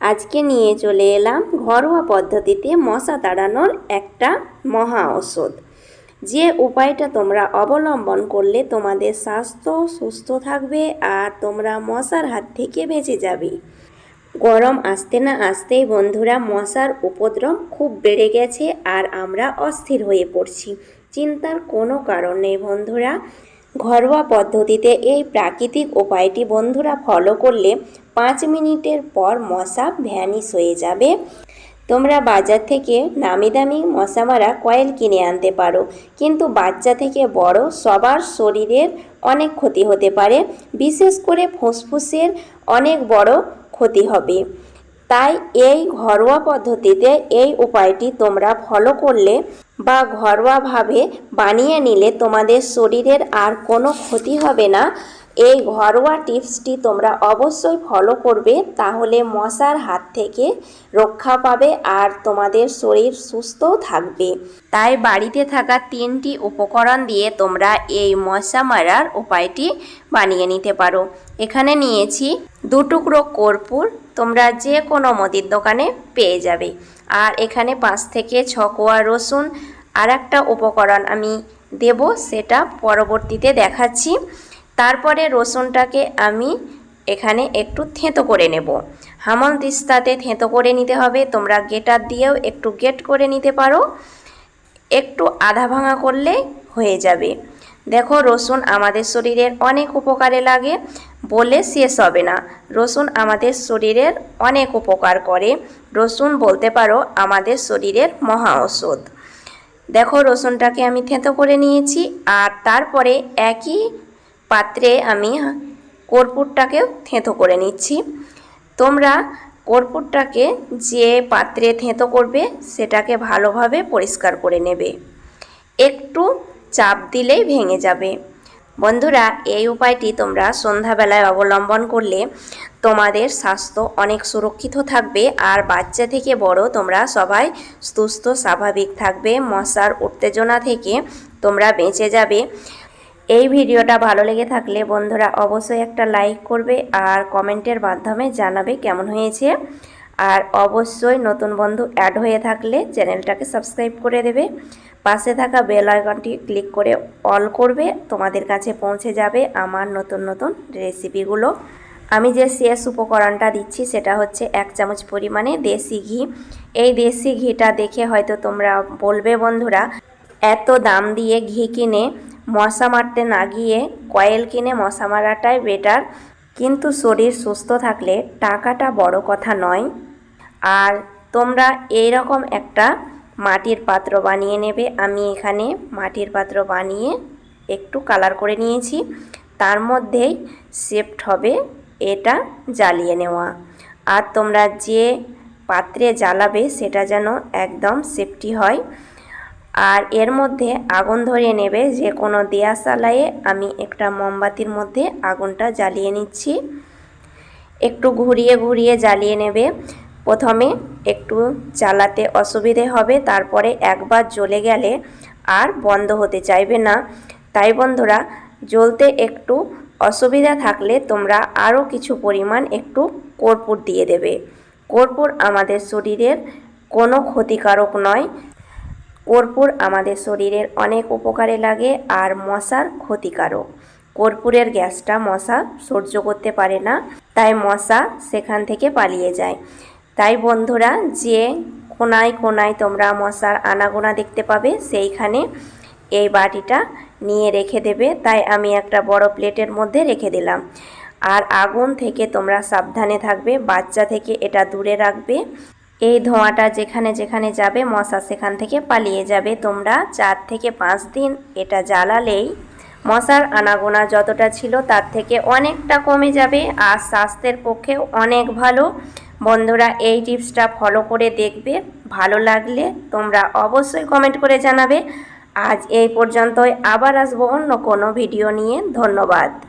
আজকে নিয়ে চলে এলাম ঘরোয়া পদ্ধতিতে মশা তাড়ানোর একটা মহা ঔষধ। যে উপায়টা তোমরা অবলম্বন করলে তোমাদের স্বাস্থ্য সুস্থ থাকবে আর তোমরা মশার হাত থেকে বেঁচে যাবে। গরম আসতে না আসতেই বন্ধুরা মশার উপদ্রব খুব বেড়ে গেছে আর আমরা অস্থির হয়ে পড়ছি। চিন্তার কোনো কারণ নেই বন্ধুরা। ঘরোয়া পদ্ধতিতে এই প্রাকৃতিক উপায়টি বন্ধুরা ফলো করলে 5 মিনিটের পর মশা ভ্যানিশ হয়ে যাবে। তোমরা বাজার থেকে নামি দামি মশা মারা কয়েল কিনে আনতে পারো, কিন্তু বাচ্চা থেকে বড় সবার শরীরের অনেক ক্ষতি হতে পারে, বিশেষ করে ফুসফুসের অনেক বড় ক্ষতি হবে। তাই এই ঘরোয়া পদ্ধতিতে এই উপায়টি তোমরা ফলো করলে বা ঘরোয়াভাবে বানিয়ে নিলে তোমাদের শরীরের আর কোনো ক্ষতি হবে না। এই ঘরোয়া টিপসটি তোমরা অবশ্যই ফলো করবে, তাহলে মশার হাত থেকে রক্ষা পাবে আর তোমাদের শরীর সুস্থও থাকবে। তাই বাড়িতে থাকা 3টি উপকরণ দিয়ে তোমরা এই মশা মারার উপায়টি বানিয়ে নিতে পারো। এখানে নিয়েছি 2 টুকরো কর্পূর, তোমরা যে কোনো মুদির দোকানে পেয়ে যাবে। আর এখানে 5 থেকে 6 কোয়া রসুন। আর একটা উপকরণ আমি দেব, সেটা পরবর্তীতে দেখাচ্ছি। তারপরে রসুনটাকে আমি এখানে একটু থেঁতো করে নেব। হামানদিস্তাতে থেঁতো করে নিতে হবে, তোমরা গেটার দিয়েও একটু গেট করে নিতে পারো, একটু আধা ভাঙা করলে হয়ে যাবে। দেখো, রসুন আমাদের শরীরের অনেক উপকারে লাগে, বলে শেষ হবে না। রসুন আমাদের শরীরের অনেক উপকার করে। রসুন বলতে পারো আমাদের শরীরের মহা ঔষধ। দেখো, রসুনটাকে আমি থেঁতো করে নিয়েছি আর তারপরে একই পাত্রে আমি কর্পূরটাকেও থেঁতো করে নিচ্ছি। তোমরা কর্পূরটাকে যে পাত্রে থেঁতো করবে সেটাকে ভালোভাবে পরিষ্কার করে নেবে, একটু চাপ দিলেই ভেঙে যাবে। বন্ধুরা, এই উপায়টি তোমরা সন্ধ্যাবেলায় অবলম্বন করলে তোমাদের স্বাস্থ্য অনেক সুরক্ষিত থাকবে আর বাচ্চা থেকে বড় তোমরা সবাই সুস্থ স্বাভাবিক থাকবে। মশার উত্তেজনা থেকে তোমরা বেঁচে যাবে। এই ভিডিওটা ভালো লেগে থাকলে বন্ধুরা অবশ্যই একটা লাইক করবে আর কমেন্টের মাধ্যমে জানাবে কেমন হয়েছে। আর অবশ্যই নতুন বন্ধু অ্যাড হয়ে থাকলে চ্যানেলটাকে সাবস্ক্রাইব করে দেবে। পাশে থাকা বেল আইকনটি ক্লিক করে অল করবে, তোমাদের কাছে পৌঁছে যাবে আমার নতুন নতুন রেসিপিগুলো। আমি যে শেষ উপকরণটা দিচ্ছি সেটা হচ্ছে 1 চামচ পরিমাণে দেশি ঘি। এই দেশি ঘিটা দেখে হয়তো তোমরা বলবে বন্ধুরা, এত দাম দিয়ে ঘি কিনে মশা মারতে না গিয়ে কয়েল কিনে মশা মারাটাই বেটার। কিন্তু শরীর সুস্থ থাকলে টাকাটা বড় কথা নয়। আর তোমরা এইরকম একটা মাটির পাত্র বানিয়ে নেবে। আমি এখানে মাটির পাত্র বানিয়ে একটু কালার করে নিয়েছি, তার মধ্যেই সেফট হবে এটা জ্বালিয়ে নেওয়া। আর তোমরা যে পাত্রে জ্বালাবে সেটা যেন একদম সেফটি হয়। আর এর মধ্যে আগুন ধরিয়ে নেবে যে কোনো দিয়াশালায়। আমি একটা মোমবাতির মধ্যে আগুনটা জ্বালিয়ে নিচ্ছি, একটু ঘুরিয়ে ঘুরিয়ে জ্বালিয়ে নেবে। প্রথমে একটু জ্বালাতে অসুবিধে হবে, তারপরে একবার জ্বলে গেলে আর বন্ধ হতে চাইবে না। তাই বন্ধুরা, জ্বলতে একটু অসুবিধা থাকলে তোমরা আরও কিছু পরিমাণ একটু কর্পূর দিয়ে দেবে। কর্পূর আমাদের শরীরের কোনো ক্ষতিকারক নয়। কর্পূর আমাদের শরীরের অনেক উপকারে লাগে আর মশার ক্ষতিকারক। কর্পূরের গ্যাসটা মশা সহ্য করতে পারে না, তাই মশা সেখান থেকে পালিয়ে যায়। তাই বন্ধুরা, যে কোনায় কোনায় তোমরা মশার আনাগোনা দেখতে পাবে সেইখানে এই বাটিটা নিয়ে রেখে দেবে। তাই আমি একটা বড় প্লেটের মধ্যে রেখে দিলাম। আর আগুন থেকে তোমরা সাবধানে থাকবে, বাচ্চা থেকে এটা দূরে রাখবে। এই ধোঁয়াটা যেখানে যেখানে যাবে মশা সেখান থেকে পালিয়ে যাবে। তোমরা 4 থেকে 5 দিন এটা জ্বালালেই মশার আনাগোনা যতটা ছিল তার থেকে অনেকটা কমে যাবে আর স্বাস্থ্যের পক্ষেও অনেক ভালো। বন্ধুরা, এই টিপসটা ফলো করে দেখবে, ভালো লাগলে তোমরা অবশ্যই কমেন্ট করে জানাবে। আজ এই পর্যন্তই, আবার আসবো অন্য কোনো ভিডিও নিয়ে। ধন্যবাদ।